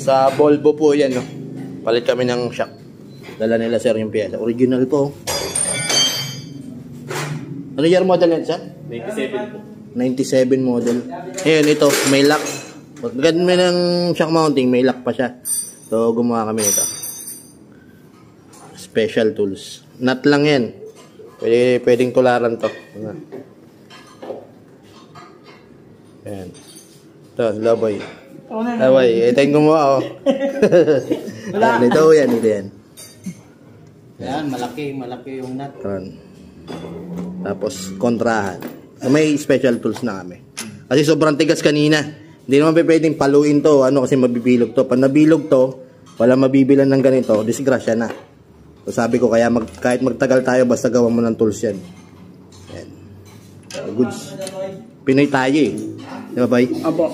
Sa Volvo po yan, no? Palit kami ng shock. Dala nila sir yung pyesa. Original po. Ano year model yan sir? 97 po. 97 model. Ngayon ito, may lock. Pagkat may ng shock mounting, may lock pa siya. So gumawa kami nito. Special tools. Nut lang yan. Pwedeng tularan to. Ayan. Ito, laboy. Laboy, ito yung gumawa, oh. Ito yan. Ayan, malaki yung nut. Tapos, kontrahan. May special tools na kami. Kasi sobrang tigas kanina. Hindi naman pwedeng paluin to, kasi mabibilog to. Pag nabilog to, wala mabibilan ng ganito, disgrasya na. So sabi ko, kaya kahit magtagal tayo, basta gawa mo ng tools yan. Ayan. Goods. Pinoy tayo eh. Di ba, bay? Abo.